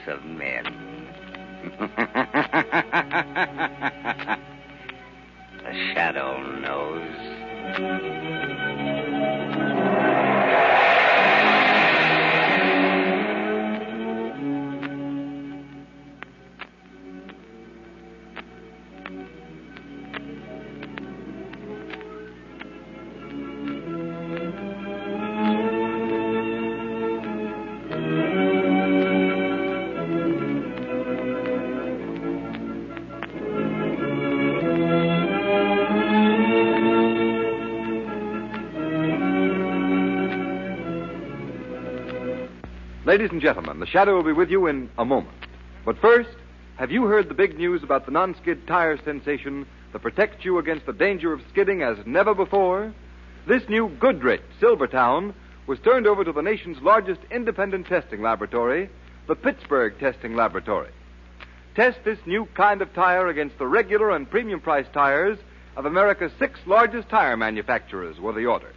of men. The shadow knows. Ladies and gentlemen, the Shadow will be with you in a moment. But first, have you heard the big news about the non-skid tire sensation that protects you against the danger of skidding as never before? This new Goodrich Silvertown was turned over to the nation's largest independent testing laboratory, the Pittsburgh Testing Laboratory. Test this new kind of tire against the regular and premium price tires of America's 6 largest tire manufacturers were the orders.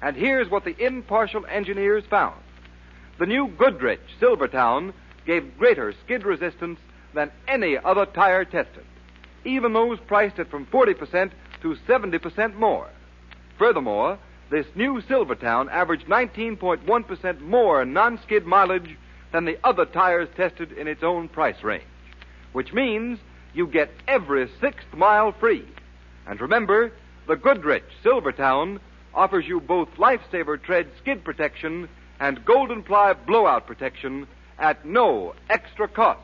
And here's what the impartial engineers found. The new Goodrich Silvertown gave greater skid resistance than any other tire tested, even those priced at from 40% to 70% more. Furthermore, this new Silvertown averaged 19.1% more non-skid mileage than the other tires tested in its own price range, which means you get every 6th mile free. And remember, the Goodrich Silvertown offers you both Lifesaver Tread skid protection and Golden Ply blowout protection at no extra cost.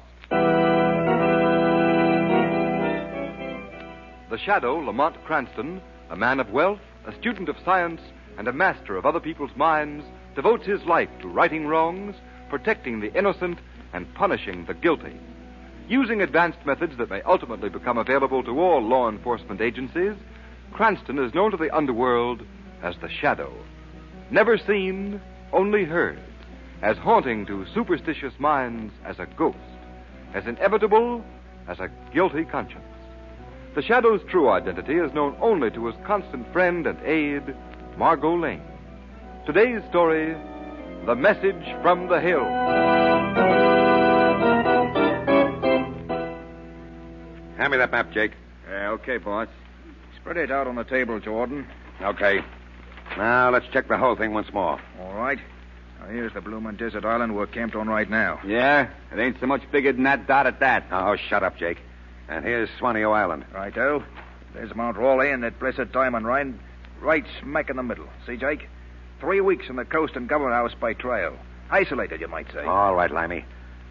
The Shadow, Lamont Cranston, a man of wealth, a student of science, and a master of other people's minds, devotes his life to righting wrongs, protecting the innocent, and punishing the guilty. Using advanced methods that may ultimately become available to all law enforcement agencies, Cranston is known to the underworld as the Shadow. Never seen, only heard, as haunting to superstitious minds as a ghost, as inevitable as a guilty conscience. The Shadow's true identity is known only to his constant friend and aide, Margot Lane. Today's story, The Message from the Hill. Hand me that map, Jake. Okay, boss. Spread it out on the table, Jordan. Okay. Now, let's check the whole thing once more. All right. Now, here's the bloomin' desert island we're camped on right now. Yeah, it ain't so much bigger than that dot at that. Oh, shut up, Jake. And here's Swaneo Island. Righto. There's Mount Raleigh and that blessed diamond mine right smack in the middle. See, Jake? 3 weeks from the coast and government house by trail. Isolated, you might say. All right, Limey.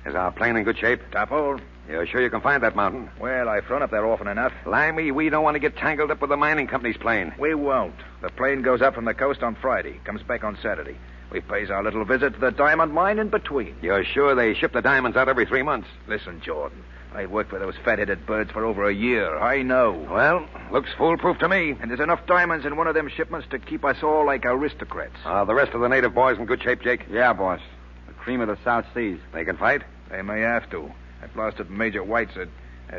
Is our plane in good shape? Top hole. You're sure you can find that mountain? Well, I've flown up there often enough. Limey, we don't want to get tangled up with the mining company's plane. We won't. The plane goes up from the coast on Friday, comes back on Saturday. We pays our little visit to the diamond mine in between. You're sure they ship the diamonds out every 3 months? Listen, Jordan, I've worked for those fat-headed birds for over a year. I know. Well, looks foolproof to me. And there's enough diamonds in one of them shipments to keep us all like aristocrats. The rest of the native boys in good shape, Jake? Yeah, boss. The cream of the South Seas. They can fight? They may have to. That blasted Major White's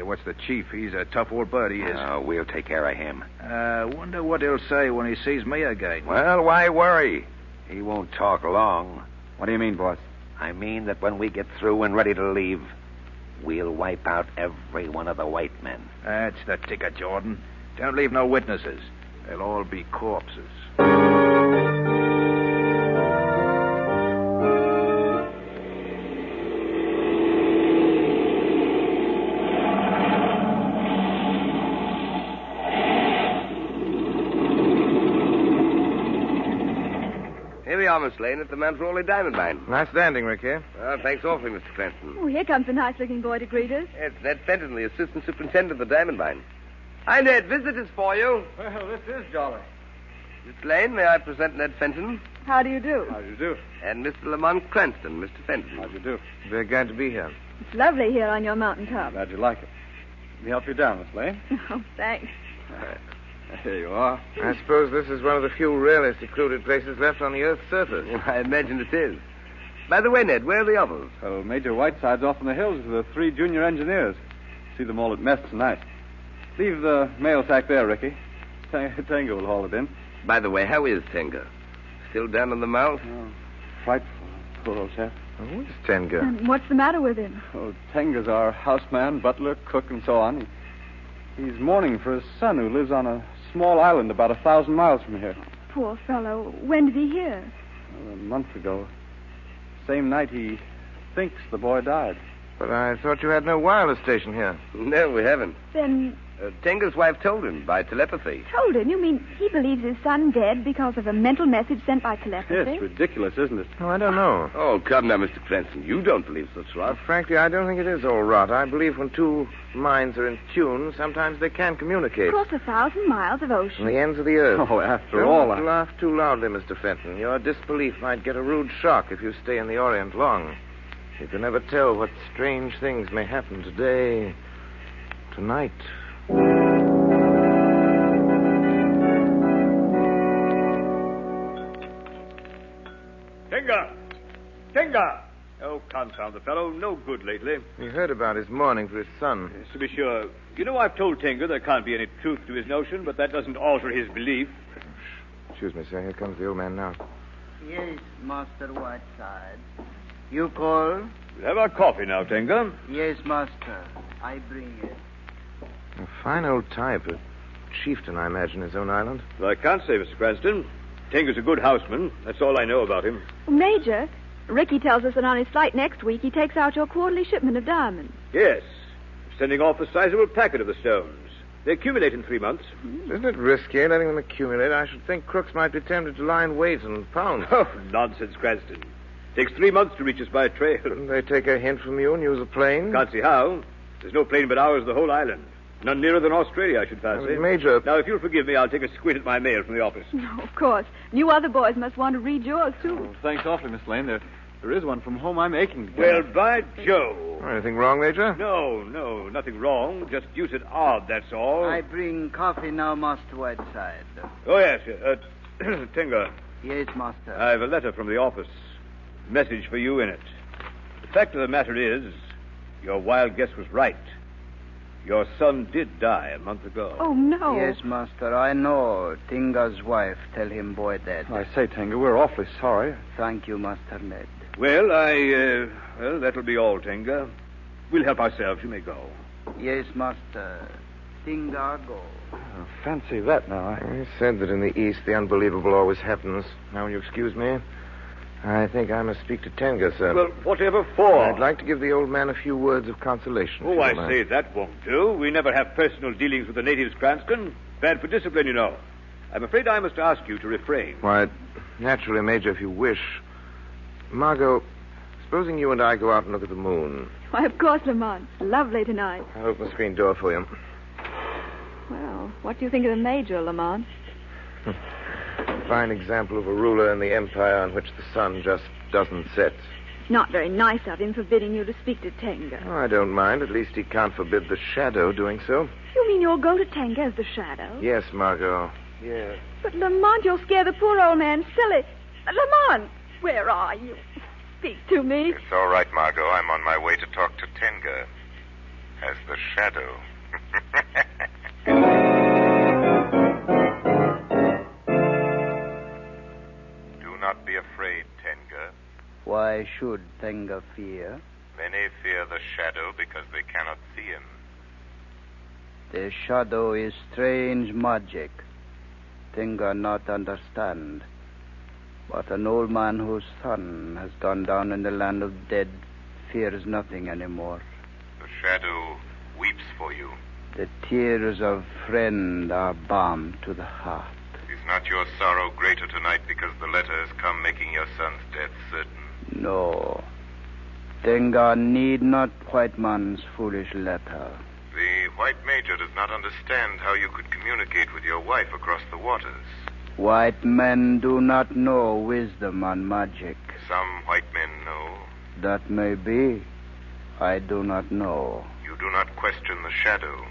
what's the chief? He's a tough old bird, he is. We'll take care of him. Wonder what he'll say when he sees me again. Well, why worry? He won't talk long. What do you mean, boss? I mean that when we get through and ready to leave, we'll wipe out every one of the white men. That's the ticket, Jordan. Don't leave no witnesses. They'll all be corpses. Here we are, Miss Lane, at the Mount Raleigh Diamond Mine. Nice landing, Rick, here. Well, thanks awfully, Mr. Cranston. Oh, here comes a nice-looking boy to greet us. It's Ned Fenton, the assistant superintendent of the Diamond Mine. Hi, Ned. Visitors for you. Well, this is jolly. Miss Lane, may I present Ned Fenton? How do you do? How do you do? And Mr. Lamont Cranston, Mr. Fenton. How do you do? Very glad to be here. It's lovely here on your mountaintop. Glad you like it. Let me help you down, Miss Lane. Oh, thanks. Here you are. I suppose this is one of the few really secluded places left on the Earth's surface. I imagine it is. By the way, Ned, where are the others? Oh, Major Whiteside's off in the hills with the 3 junior engineers. See them all at mess tonight. Leave the mail sack there, Ricky. Tango will haul it in. By the way, how is Tenga? Still down in the mouth? Oh, frightful. Poor old chap. Who's Tenga? And what's the matter with him? Oh, Tenga's our houseman, butler, cook, and so on. He's mourning for his son who lives on a small island about 1,000 miles from here. Poor fellow. When did he hear? A month ago. Same night he thinks the boy died. But I thought you had no wireless station here. No, we haven't. Then Tenga's wife told him by telepathy. told him? You mean he believes his son dead because of a mental message sent by telepathy? Yes, ridiculous, isn't it? Oh, I don't know. Oh, come now, Mr. Cranston. You don't believe such rot. Frankly, I don't think it is all rot. I believe when two minds are in tune, sometimes they can communicate. Across 1,000 miles of ocean. On the ends of the earth. Oh, after Don't all, laugh too loudly, Mr. Fenton. Your disbelief might get a rude shock if you stay in the Orient long. You can never tell what strange things may happen today, tonight. Tenga! Oh, confound the fellow. No good lately. You heard about his mourning for his son. Yes, to be sure. You know, I've told Tenga there can't be any truth to his notion, but that doesn't alter his belief. Excuse me, sir. Here comes the old man now. Yes, Master Whiteside. You call? We'll have our coffee now, Tenga. Yes, Master. I bring it. A fine old type. A chieftain, I imagine, his own island. Well, I can't say, Mr. Cranston. Tenga's a good houseman. That's all I know about him. Major, Ricky tells us that on his flight next week he takes out your quarterly shipment of diamonds. Yes. Sending off a sizable packet of the stones. They accumulate in 3 months. Isn't it risky letting them accumulate? I should think crooks might be tempted to lie in wait and pounce. Oh, nonsense, Cranston. Takes 3 months to reach us by trail. Couldn't they take a hint from you and use a plane? Can't see how. There's no plane but ours the whole island. None nearer than Australia, I should fancy. Major... Now, if you'll forgive me, I'll take a squint at my mail from the office. No, of course. You other boys must want to read yours, too. Oh, thanks awfully, Miss Lane. There is one from home I'm aching to get. Well, by Joe. Anything wrong, Major? No, nothing wrong. Just deuced odd, that's all. I bring coffee now, Master Whiteside. Oh, yes. Tenga, Yes, Master. I have a letter from the office. Message for you in it. The fact of the matter is, your wild guess was right. Your son did die a month ago. Oh, no. Yes, Master, I know. Tinga's wife tell him boy dead. I say, Tenga, we're awfully sorry. Thank you, Master Ned. Well, that'll be all, Tenga. We'll help ourselves. You may go. Yes, Master. Tinga go. Oh, fancy that now. He said that in the East the unbelievable always happens. Now, will you excuse me? I think I must speak to Tenga, sir. Well, whatever for? I'd like to give the old man a few words of consolation. Oh, I say, that won't do. We never have personal dealings with the natives, Cranston. Bad for discipline, you know. I'm afraid I must ask you to refrain. Why, naturally, Major, if you wish. Margot, supposing you and I go out and look at the moon. Why, of course, Lamont. Lovely tonight. I'll open the screen door for you. Well, what do you think of the Major, Lamont? A fine example of a ruler in the empire on which the sun just doesn't set. Not very nice of him forbidding you to speak to Tenga. Oh, I don't mind. At least he can't forbid the shadow doing so. You mean you'll go to Tenga as the shadow? Yes, Margot. Yes. But, Lamont, you'll scare the poor old man silly. Lamont, where are you? Speak to me. It's all right, Margot. I'm on my way to talk to Tenga as the shadow. Do not be afraid, Tenga. Why should Tenga fear? Many fear the shadow because they cannot see him. The shadow is strange magic. Tenga not understand. But an old man whose son has gone down in the land of dead fears nothing anymore. The shadow weeps for you. The tears of friend are balm to the heart. Is not your sorrow greater tonight because the letter has come making your son's death certain? No. Tenga need not white man's foolish letter. The white major does not understand how you could communicate with your wife across the waters. White men do not know wisdom and magic. Some white men know. That may be. I do not know. You do not question the shadow.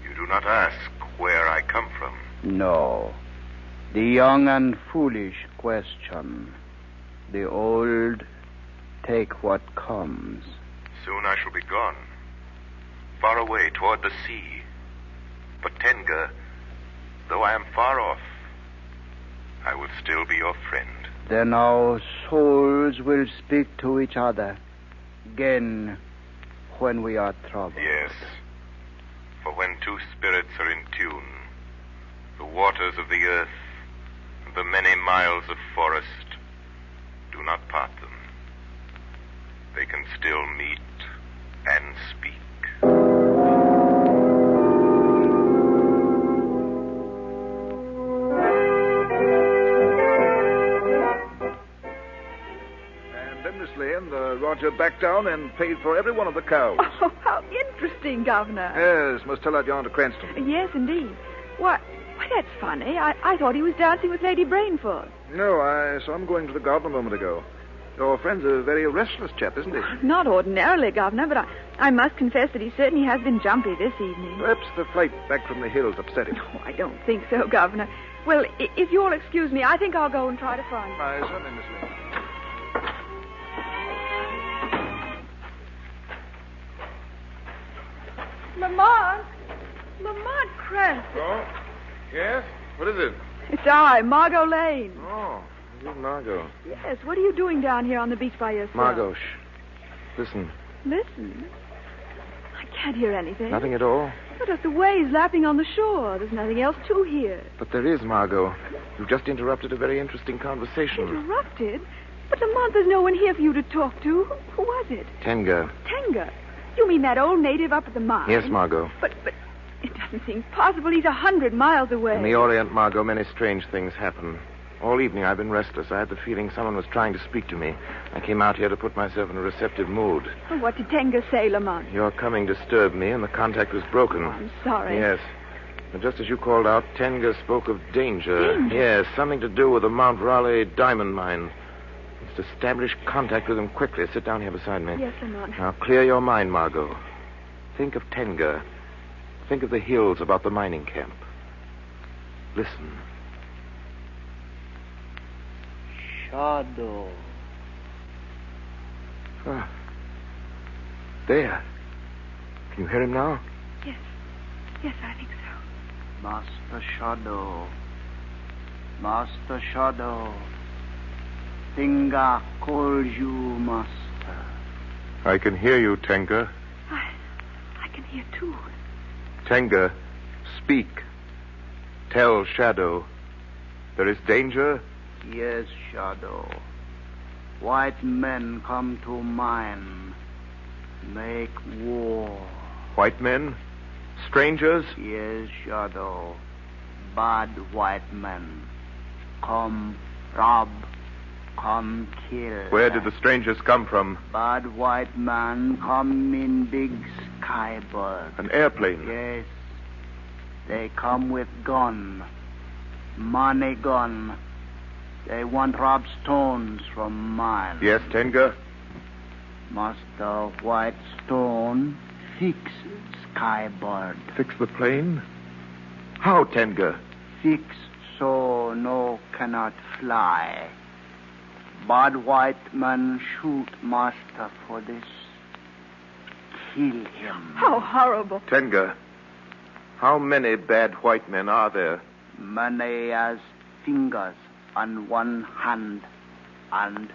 You do not ask where I come from. No. The young and foolish question. The old take what comes. Soon I shall be gone. Far away toward the sea. But Tenga, though I am far off, I will still be your friend. Then our souls will speak to each other again when we are troubled. Yes. For when two spirits are in tune, the waters of the earth and the many miles of forest do not part them. They can still meet and speak. Roger backed down and paid for every one of the cows. Oh, how interesting, Governor. Yes, must tell that yarn to Cranston. Yes, indeed. Why, that's funny. I thought he was dancing with Lady Brainford. No, I saw him going to the garden a moment ago. Your friend's a very restless chap, isn't he? Not ordinarily, Governor, but I must confess that he certainly has been jumpy this evening. Perhaps the flight back from the hills upset him. Oh, I don't think so, Governor. Well, if you'll excuse me, I think I'll go and try to find him. Certainly, Miss Lane. Lamont Cranston. Oh? Yes? What is it? It's I, Margot Lane. Oh, you, Margot. Yes, what are you doing down here on the beach by yourself? Margot, shh. Listen. Listen? I can't hear anything. Nothing at all? But just the waves lapping on the shore. There's nothing else to hear. But there is, Margot. You've just interrupted a very interesting conversation. Interrupted? But Lamont, there's no one here for you to talk to. Who was it? Tenga. Tenga? You mean that old native up at the mine? Yes, Margot. But it doesn't seem possible. He's 100 miles away. In the Orient, Margot, many strange things happen. All evening I've been restless. I had the feeling someone was trying to speak to me. I came out here to put myself in a receptive mood. Well, what did Tenga say, Lamont? Your coming disturbed me, and the contact was broken. Oh, I'm sorry. Yes. And just as you called out, Tenga spoke of danger. Danger? Yes, something to do with the Mount Raleigh diamond mine. Let's establish contact with him quickly. Sit down here beside me. Yes, Lamont. Now, clear your mind, Margot. Think of Tenga. Think of the hills about the mining camp. Listen. Shadow. Ah. There. Can you hear him now? Yes. Yes, I think so. Master Shadow. Master Shadow. Tenga calls you, Master. I can hear you, Tenga. I can hear, too. Tenga, speak. Tell Shadow. There is danger? Yes, Shadow. White men come to mine. Make war. White men? Strangers? Yes, Shadow. Bad white men. Come rob. Come kill. Where did the strangers come from? Bad white man come in big skybird. An airplane? Yes. They come with gun. Money gun. They want rob stones from mine. Yes, Tenga? Master White Stone fix skybird. Fix the plane? How, Tenga? Fix so no cannot fly. Bad white man shoot master for this. Kill him. How horrible. Tenga, how many bad white men are there? Many as fingers on one hand and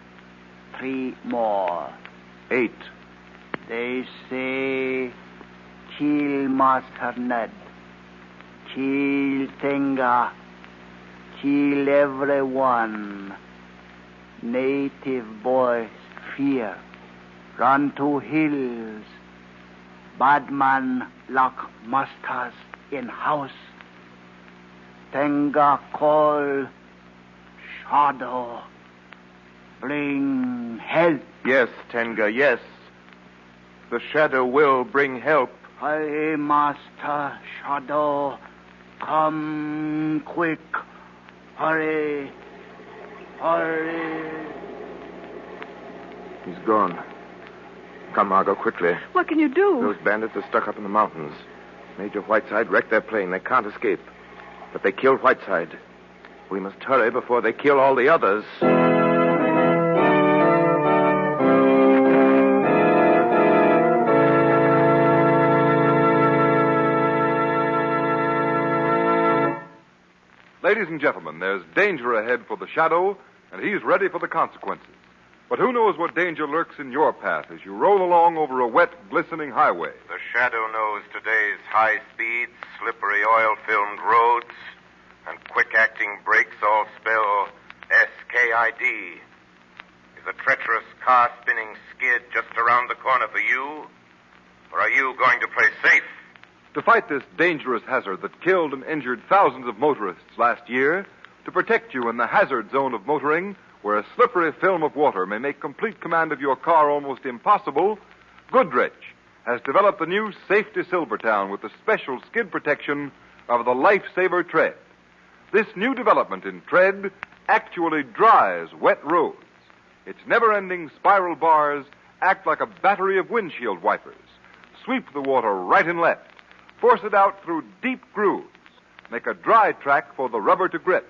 3 more. 8. They say kill Master Ned. Kill Tenga. Kill everyone. Native boys fear. Run to hills. Bad man lock masters in house. Tenga call. Shadow. Bring help. Yes, Tenga, yes. The Shadow will bring help. Hey, Master Shadow. Come quick. Hurry. Hurry. He's gone. Come, Margot, quickly. What can you do? Those bandits are stuck up in the mountains. Major Whiteside wrecked their plane. They can't escape. But they killed Whiteside. We must hurry before they kill all the others. Ladies and gentlemen, there's danger ahead for the Shadow and he's ready for the consequences. But who knows what danger lurks in your path as you roll along over a wet, glistening highway? The shadow knows today's high speeds, slippery oil-filmed roads, and quick-acting brakes all spell SKID. Is a treacherous car-spinning skid just around the corner for you? Or are you going to play safe? To fight this dangerous hazard that killed and injured thousands of motorists last year, to protect you in the hazard zone of motoring, where a slippery film of water may make complete command of your car almost impossible, Goodrich has developed the new Safety Silvertown with the special skid protection of the Lifesaver Tread. This new development in tread actually dries wet roads. Its never-ending spiral bars act like a battery of windshield wipers, sweep the water right and left, force it out through deep grooves, make a dry track for the rubber to grip.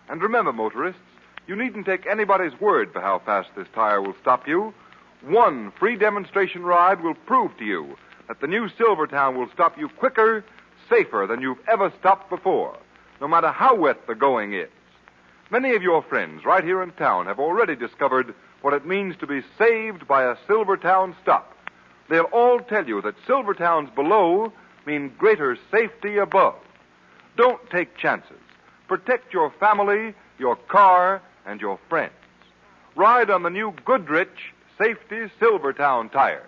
And remember, motorists, you needn't take anybody's word for how fast this tire will stop you. One free demonstration ride will prove to you that the new Silvertown will stop you quicker, safer than you've ever stopped before, no matter how wet the going is. Many of your friends right here in town have already discovered what it means to be saved by a Silvertown stop. They'll all tell you that Silvertowns below mean greater safety above. Don't take chances. Protect your family, your car, and your friends. Ride on the new Goodrich Safety Silvertown tires.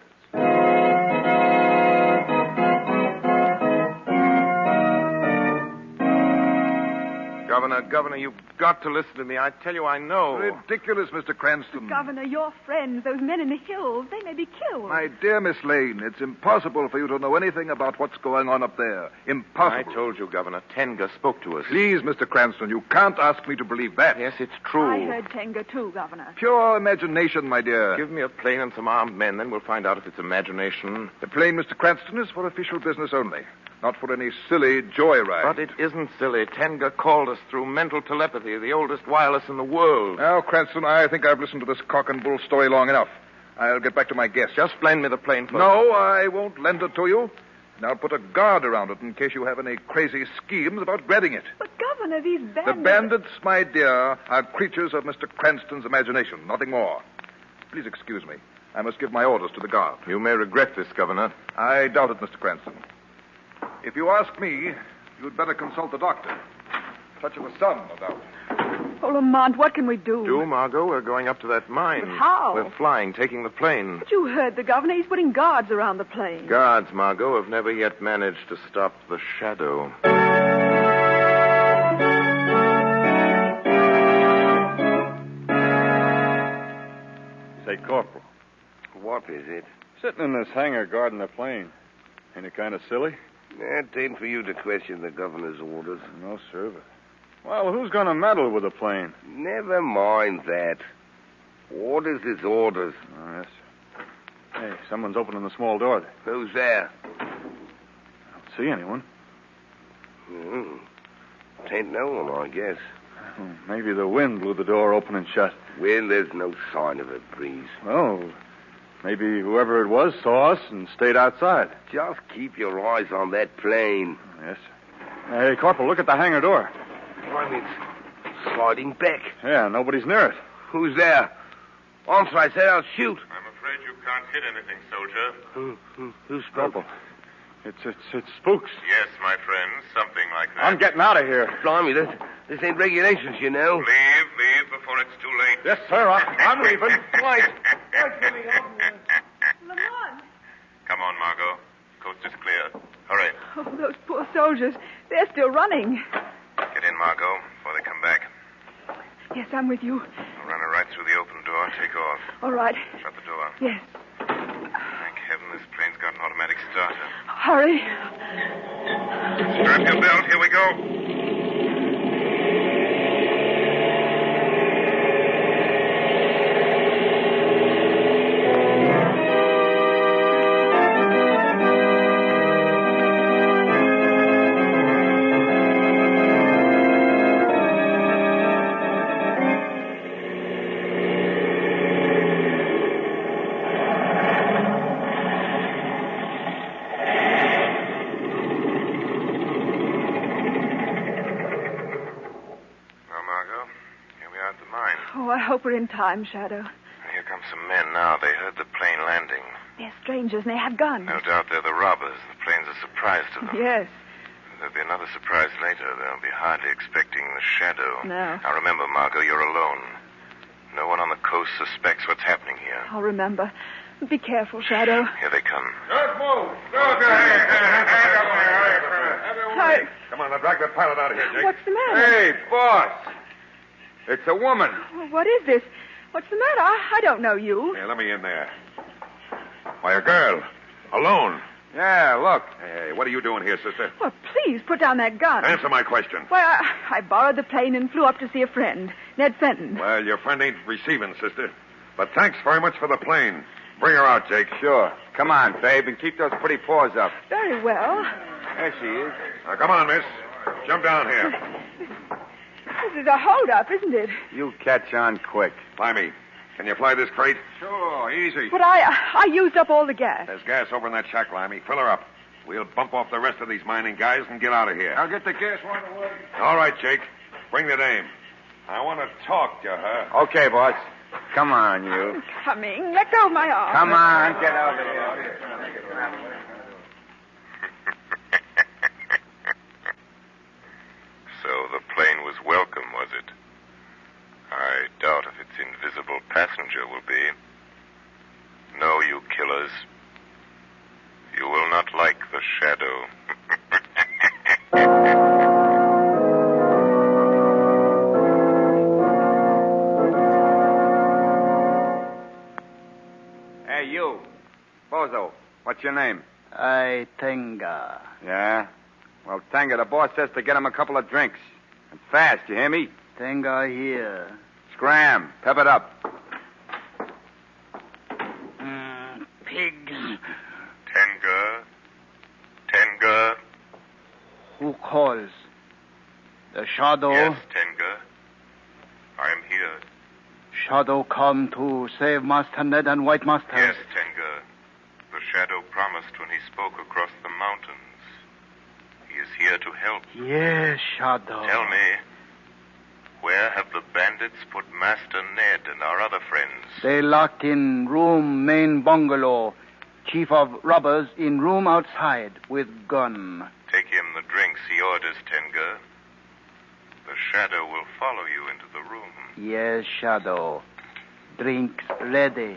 Governor, you've got to listen to me. I tell you, I know. Ridiculous, Mr. Cranston. Governor, your friends, those men in the hills, they may be killed. My dear Miss Lane, it's impossible for you to know anything about what's going on up there. Impossible. I told you, Governor. Tenga spoke to us. Please, Mr. Cranston, you can't ask me to believe that. Yes, it's true. I heard Tenga, too, Governor. Pure imagination, my dear. Give me a plane and some armed men, then we'll find out if it's imagination. The plane, Mr. Cranston, is for official business only. Not for any silly joyride. But it isn't silly. Tenga called us through mental telepathy, the oldest wireless in the world. Now, Cranston, I think I've listened to this cock and bull story long enough. I'll get back to my guest. Just lend me the plane first. No, I won't lend it to you. And I'll put a guard around it in case you have any crazy schemes about grabbing it. But, Governor, these bandits... The bandits, my dear, are creatures of Mr. Cranston's imagination, nothing more. Please excuse me. I must give my orders to the guard. You may regret this, Governor. I doubt it, Mr. Cranston. If you ask me, you'd better consult the doctor. Touch of a sun, no doubt. Oh, Lamont, what can we do? Do, Margot? We're going up to that mine. But how? We're flying, taking the plane. But you heard the governor. He's putting guards around the plane. Guards, Margot, have never yet managed to stop the shadow. Say, Corporal, What is it? sitting in this hangar guarding the plane, ain't it kind of silly? It ain't for you to question the governor's orders. No, sir, but... Well, who's going to meddle with the plane? Never mind that. Orders is orders. Oh, yes, sir. Hey, someone's opening the small door there. Who's there? I don't see anyone. Tain't no one, I guess. Oh, maybe the wind blew the door open and shut. Well, there's no sign of a breeze. Oh, maybe whoever it was saw us and stayed outside. Just keep your eyes on that plane. Yes, sir. Hey, Corporal, look at the hangar door. Why, it's sliding back. Yeah, nobody's near it. Who's there? Answer, I said I'll shoot. I'm afraid you can't hit anything, soldier. Who's spoke? Corporal, it's spooks. Yes, my friend, something like that. I'm getting out of here. Blimey, this ain't regulations, you know. Leave before it's too late. Yes, sir, I'm leaving. Right. Lamont! Come on, Margot. Coast is clear. Hurry. Oh, those poor soldiers. They're still running. Get in, Margot, before they come back. Yes, I'm with you. Run her right through the open door. Take off. All right. Shut the door. Yes. Thank heaven this plane's got an automatic starter. Hurry. Strap your belt. Here we go. Oh, I hope we're in time, Shadow. Here come some men now. They heard the plane landing. They're strangers and they have guns. No doubt they're the robbers. The plane's a surprise to them. Yes. There'll be another surprise later. They'll be hardly expecting the Shadow. No. Now remember, Margot, you're alone. No one on the coast suspects what's happening here. I'll remember. Be careful, Shadow. Here they come. Don't move. Come on, now drag that pilot out of here, Jake. What's the matter? Hey, boss. It's a woman. Well, what is this? What's the matter? I don't know you. Hey, let me in there. Why, a girl. Alone. Yeah, look. Hey, what are you doing here, sister? Well, please put down that gun. Answer my question. Well, I borrowed the plane and flew up to see a friend, Ned Fenton. Well, your friend ain't receiving, sister. But thanks very much for the plane. Bring her out, Jake. Sure. Come on, babe, and keep those pretty paws up. Very well. There she is. Now, come on, miss. Jump down here. This is a hold-up, isn't it? You catch on quick. Limey, can you fly this crate? Sure, easy. But I used up all the gas. There's gas over in that shack, Limey. Fill her up. We'll bump off the rest of these mining guys and get out of here. I'll get the gas one away. All right, Jake. Bring the dame. I want to talk to her. Okay, boss. Come on, you. I'm coming. Let go of my arm. Come on, get over here. So the plane was welcome, was it? I doubt if its invisible passenger will be. No, you killers. You will not like the Shadow. Hey, you. Bozo, what's your name? Tenga. Yeah? Well, Tenga, the boss says to get him a couple of drinks. And fast, you hear me? Tenga here. Scram. Pep it up. Pigs. Tenga. Who calls? The Shadow? Yes, Tenga. I am here. Shadow come to save Master Ned and White Master. Yes, Tenga. The Shadow promised when he spoke across the mountains. He is here to help. Yes, Shadow. Tell me, where have the bandits put Master Ned and our other friends? They locked in room main bungalow. Chief of robbers in room outside with gun. Take him the drinks he orders, Tenga. The Shadow will follow you into the room. Yes, Shadow. Drinks ready.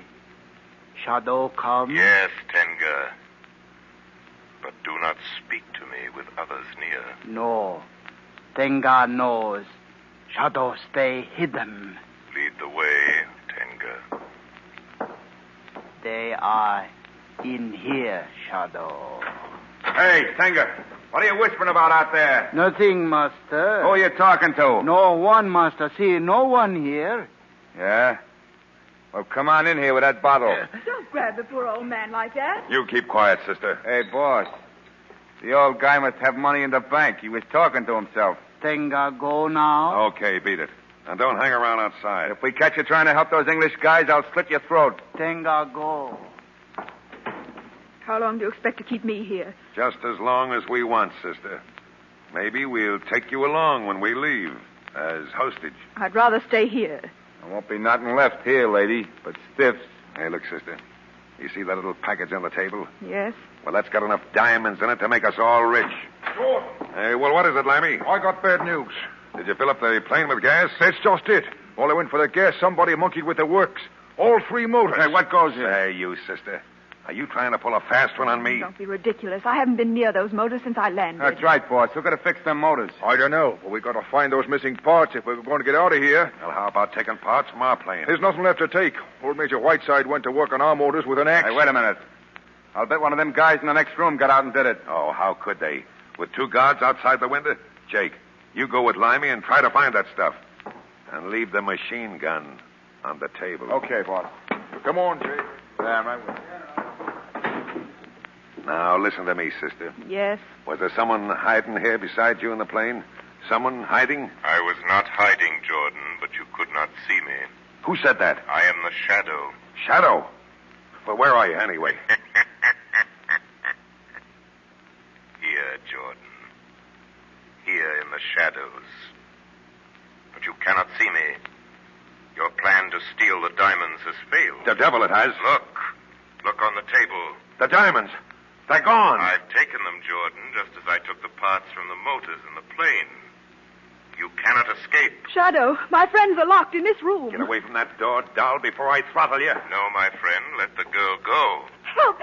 Shadow come? Yes, Tenga. But do not speak to me with others near. No. Tenga knows. Shadow stay hidden. Lead the way, Tenga. They are in here, Shadow. Hey, Tenga, what are you whispering about out there? Nothing, Master. Who are you talking to? No one, Master. See, no one here. Yeah? Well, come on in here with that bottle. Don't grab the poor old man like that. You keep quiet, sister. Hey, boss. The old guy must have money in the bank. He was talking to himself. Tenga go now. Okay, beat it. And don't hang around outside. If we catch you trying to help those English guys, I'll slit your throat. Tenga go. How long do you expect to keep me here? Just as long as we want, sister. Maybe we'll take you along when we leave, as hostage. I'd rather stay here. There won't be nothing left here, lady, but stiffs. Hey, look, sister. You see that little package on the table? Yes. Well, that's got enough diamonds in it to make us all rich. Sure. Hey, well, what is it, Lammy? I got bad news. Did you fill up the plane with gas? That's just it. While I went for the gas, somebody monkeyed with the works. All three motors. Hey, what goes in? Hey, you, sister. Are you trying to pull a fast one on me? Don't be ridiculous. I haven't been near those motors since I landed. That's right, boss. We're going to fix them motors. I don't know, but we got to find those missing parts if we're going to get out of here. Well, how about taking parts from our plane? There's nothing left to take. Old Major Whiteside went to work on our motors with an axe. Hey, wait a minute. I'll bet one of them guys in the next room got out and did it. Oh, how could they? With two guards outside the window? Jake, you go with Limey and try to find that stuff. And leave the machine gun on the table. Okay, boss. Come on, Jake. Yeah, I'm right with you. Now, listen to me, sister. Yes. Was there someone hiding here beside you in the plane? Someone hiding? I was not hiding, Jordan, but you could not see me. Who said that? I am the Shadow. Shadow? Well, where are you anyway? Here, Jordan. Here in the shadows. But you cannot see me. Your plan to steal the diamonds has failed. The devil it has. Look on the table. The diamonds. They're gone. I've taken them, Jordan, just as I took the parts from the motors in the plane. You cannot escape. Shadow, my friends are locked in this room. Get away from that door, doll, before I throttle you. No, my friend, let the girl go. Help!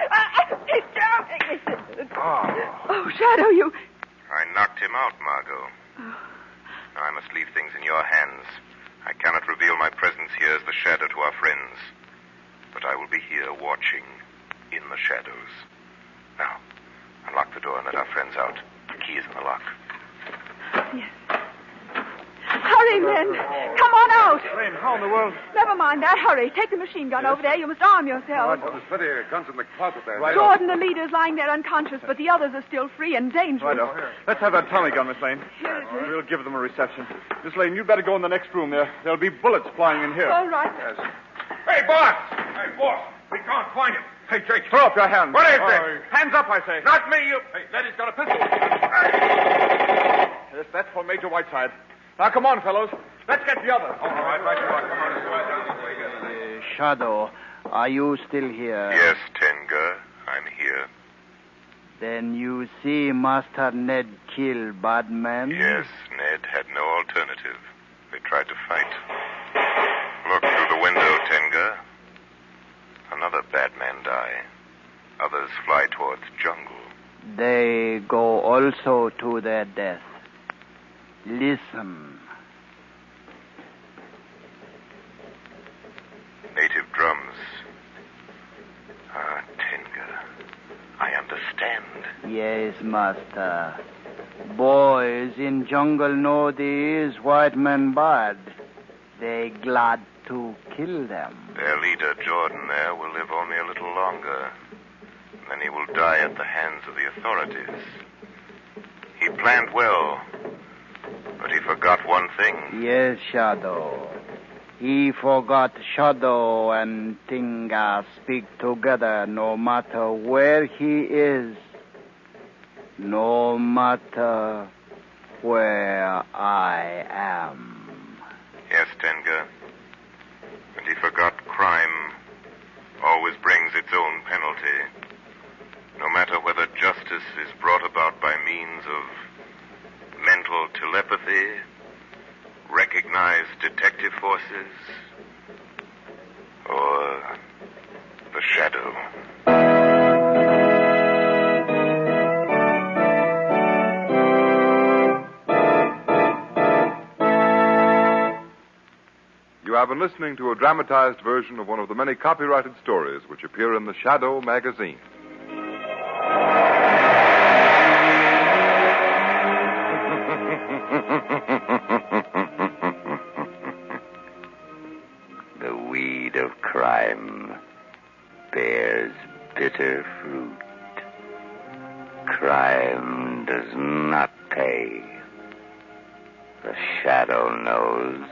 Oh, Shadow, you... I knocked him out, Margot. Now I must leave things in your hands. I cannot reveal my presence here as the shadow to our friends. But I will be here watching in the shadows. Now, unlock the door and let our friends out. The key is in the lock. Yes. Hurry, men. Come on out. Lane, how in the world? Never mind that. Hurry. Take the machine gun over there. You must arm yourself. There's plenty of guns in the closet there. Right. Jordan, the leader's lying there unconscious, but the others are still free and dangerous. Righto. Let's have that Tommy gun, Miss Lane. Here it is. We'll give them a reception. Miss Lane, you'd better go in the next room there. There'll be bullets flying in here. All right. Yes. Hey, boss! Hey, boss! We can't find him. Hey, Jake. Throw up your hands. What is this? Hands up, I say. Not me, you... Hey, Letty's got a pistol. Yes, that's for Major Whiteside. Now, come on, fellows. Let's get the other. All right, right you are. Come on. Shadow, are you still here? Yes, Tenga, I'm here. Then you see Master Ned kill bad men? Yes, Ned had no alternative. They tried to fight. Look through the window, Tenga. Another bad man die. Others fly towards jungle. They go also to their death. Listen. Native drums. Ah, Tenga. I understand. Yes, Master. Boys in jungle know these white men bad. They glad to kill them. Their leader, Jordan, there, will live only a little longer. Then he will die at the hands of the authorities. He planned well, but he forgot one thing. Yes, Shadow. He forgot Shadow and Tinga speak together no matter where he is, no matter where I am. Yes, Tenga. And he forgot crime always brings its own penalty. No matter whether justice is brought about by means of mental telepathy, recognized detective forces, or the shadow. You have been listening to a dramatized version of one of the many copyrighted stories which appear in the Shadow magazine. The weed of crime bears bitter fruit. Crime does not pay. The shadow knows.